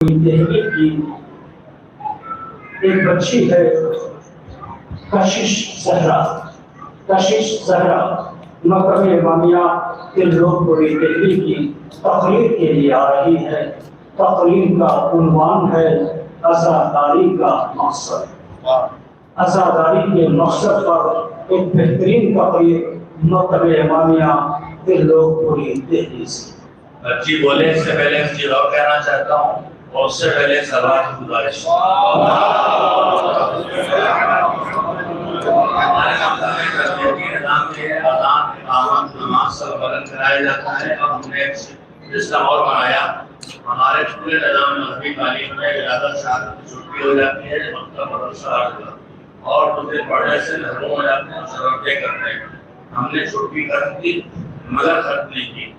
دہلی کی ایک بچی ہے کشش زہرا مکتب امامیہ تلوک پوری دہلی کی تقریر کے لیے آ رہی ہے۔ تقریر کا عنوان ہے عزاداری کا مقصد۔ عزاداری کے مقصد پر ایک بہترین تقریر مکتب امامیہ تلوک پوری دہلی سے۔ بچی بولے اس سے پہلے ایک چیز اور کہنا چاہتا ہوں، اور اس سے پہلے سوال کی گزارش۔ ہمارے مکتب میں تربیتی نظام کے اذان، اقامت، نماز سب بلند کرایا جاتا ہے۔ اب ہم نے ایک سسٹم اور بنایا، ہمارے پورے نظام مذہبی تعلیم میں ولادت شہادت کی چھٹی ہو جاتی ہے، مکتب مدرسہ اور دوسرے پڑھنے سے محروم ہو جاتے ہیں، شرارتیں کرتے ہیں۔ ہم نے چھٹی ختم کی مگر ختم نہیں کی۔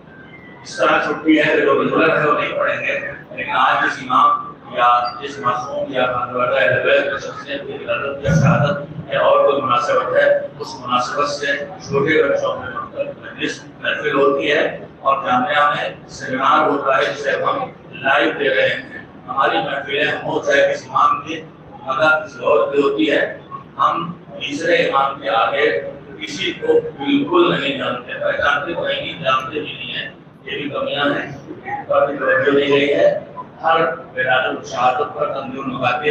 اس طرح چھٹی ہے کہ جو ریگولر ہے وہ نہیں پڑھیں گے، لیکن آج جس امام یا جس معصوم یا خانوادہ اہل بیت کی شخصیت کی ولادت یا شہادت یا اور کوئی مناسبت ہے، اس مناسبت سے چھوٹے بچوں میں مجلس محفل ہوتی ہے اور جامعہ میں سیمینار ہوتا ہے جسے ہم لائیو دے رہے ہیں۔ ہماری محفلیں ہو چاہے کسی امام کی مگر کسی اور کی ہوتی ہے، ہم تیسرے امام کے آگے کسی کو بالکل نہیں جانتے، پہچانتے تو نہیں، جانتے بھی نہیں ہیں۔ یہ بھی کمیاں ہیں، کافی توجہ دی گئی ہے۔ ہر ولادت شہادت پر تنظیم مکاتب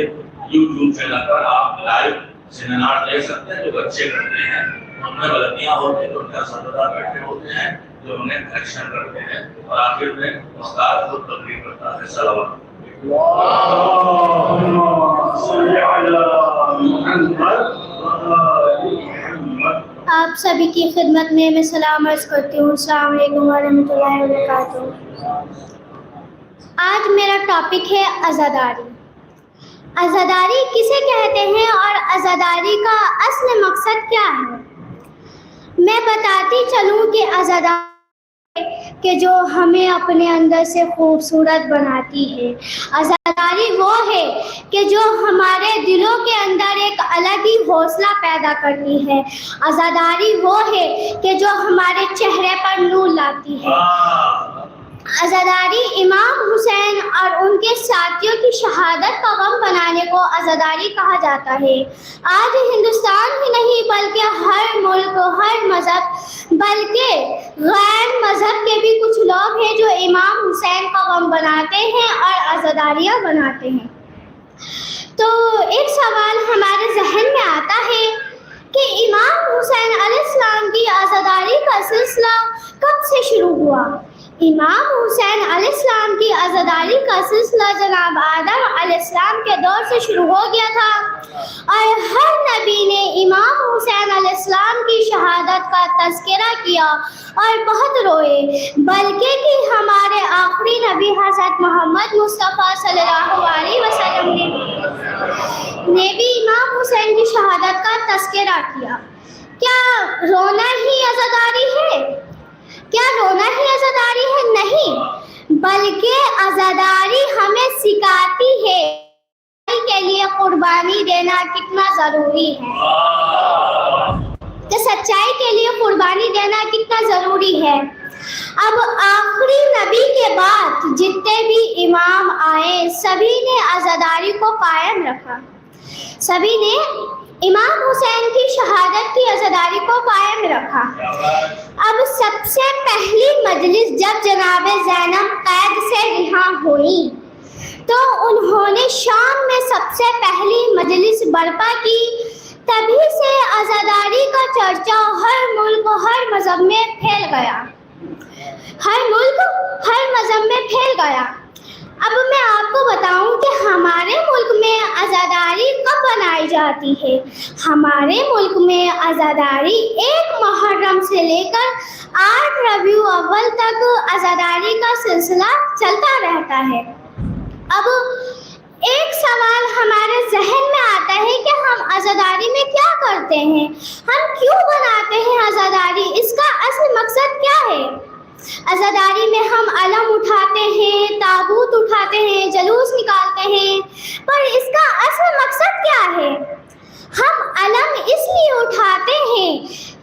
یوٹیوب چینل پر آپ لائیو سیمینار دیکھ سکتے ہیں جو بچے کرتے ہیں۔ ان میں غلطیاں ہوتی ہیں تو ان کے اساتذہ بیٹھے ہوتے ہیں جو انہیں کریکشن کرتے ہیں، اور آخر میں استاد خود تقریر کرتا ہے۔ صلوات اللہم صلی علی محمد۔ آپ سبھی کی خدمت میں سلام عرض کرتی ہوں۔ السلام علیکم ورحمۃ اللہ وبرکاتہ۔ آج میرا ٹاپک ہے عزاداری۔ عزاداری کسے کہتے ہیں اور عزاداری کا اصل مقصد کیا ہے؟ میں بتاتی چلوں کہ عزاداری کہ جو ہمیں اپنے اندر سے خوبصورت بناتی ہے۔ عزاداری وہ ہے کہ جو ہمارے دلوں کے اندر ایک الگ ہی حوصلہ پیدا کرتی ہے۔ عزاداری وہ ہے کہ جو ہمارے چہرے پر نور لاتی ہے۔ عزاداری امام حسین اور ان کے ساتھیوں کی شہادت کا غم بنانے کو عزاداری کہا جاتا ہے۔ آج ہندوستان ہی نہیں بلکہ ہر ملک، ہر مذہب، بلکہ غیر مذہب کے بھی کچھ لوگ ہیں جو امام حسین کا غم بناتے ہیں اور عزاداریاں بناتے ہیں۔ تو ایک سوال ہمارے ذہن میں آتا ہے کہ امام حسین علیہ السلام کی عزاداری کا سلسلہ کب سے شروع ہوا؟ امام حسین علیہ السلام کی عزاداری کا سلسلہ جناب آدم علیہ السلام کے دور سے شروع ہو گیا تھا، اور ہر نبی نے امام حسین علیہ السلام کی شہادت کا تذکرہ کیا اور بہت روئے، بلکہ کہ ہمارے آخری نبی حضرت محمد مصطفیٰ صلی اللہ علیہ وسلم نے بھی امام حسین کی شہادت کا تذکرہ کیا۔ کیا رونا ہی عزاداری ہے؟ کیا رونا ہی عزاداری ہے؟ نہیں، بلکہ عزاداری ہمیں سکھاتی ہے کے لیے قربانی دینا کتنا ضروری ہے، کہ سچائی کے لیے قربانی دینا کتنا ضروری ہے۔ اب آخری نبی کے بعد جتنے بھی امام آئے سبھی نے عزاداری کو قائم رکھا، سبھی نے امام حسین کی شہادت کی عزاداری کو قائم رکھا۔ اب سب سے پہلی مجلس جب جناب زینب قید سے رہا ہوئی تو انہوں نے شام میں سب سے پہلی مجلس برپا کی۔ تبھی سے عزاداری کا چرچا ہر ملک، ہر مذہب میں پھیل گیا، ہر ملک، ہر مذہب میں پھیل گیا۔ اب میں آپ کو بتاؤں کہ ہمارے ملک میں عزاداری کب بنائی جاتی ہے۔ ہمارے ملک میں عزاداری 1 محرم سے لے کر 8 ربیع الاول تک عزاداری کا سلسلہ چلتا رہتا ہے۔ اب ایک سوال ہمارے ذہن میں آتا ہے کہ ہم عزاداری میں کیا کرتے ہیں، ہم کیوں بناتے ہیں عزاداری، اس کا اصل مقصد کیا ہے؟ عزاداری میں ہم علم اٹھاتے ہیں، تابوت اٹھاتے ہیں، جلوس نکالتے ہیں، پر اس کا اصل مقصد کیا ہے؟ ہم علم اس لیے اٹھاتے ہیں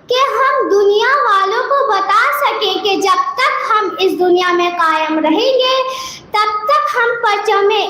کہ ہم دنیا والوں کو بتا سکیں کہ جب تک ہم اس دنیا میں قائم رہیں گے تب تک ہم پرچم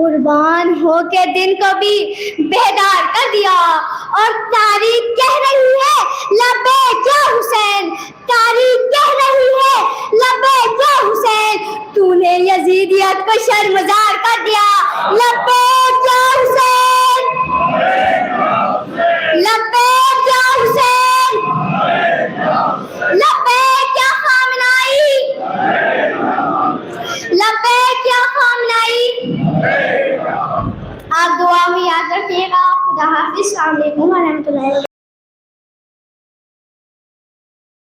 قربان ہو کے دن کو بھی بیدار کر دیا، اور تاریخ کہہ رہی ہے لبیک یا حسین، تاریخ کہہ رہی ہے لبیک یا حسین، تو نے یزیدیت کو شرمزار کر دیا، لبیک یا حسین، لبیک یا حسین، لبیک یا خامنائی، لبیک یا خامنائی۔ آپ دعا میں یاد رکھیے گا۔ خدا حافظ، السلام علیکم ورحمۃ اللہ۔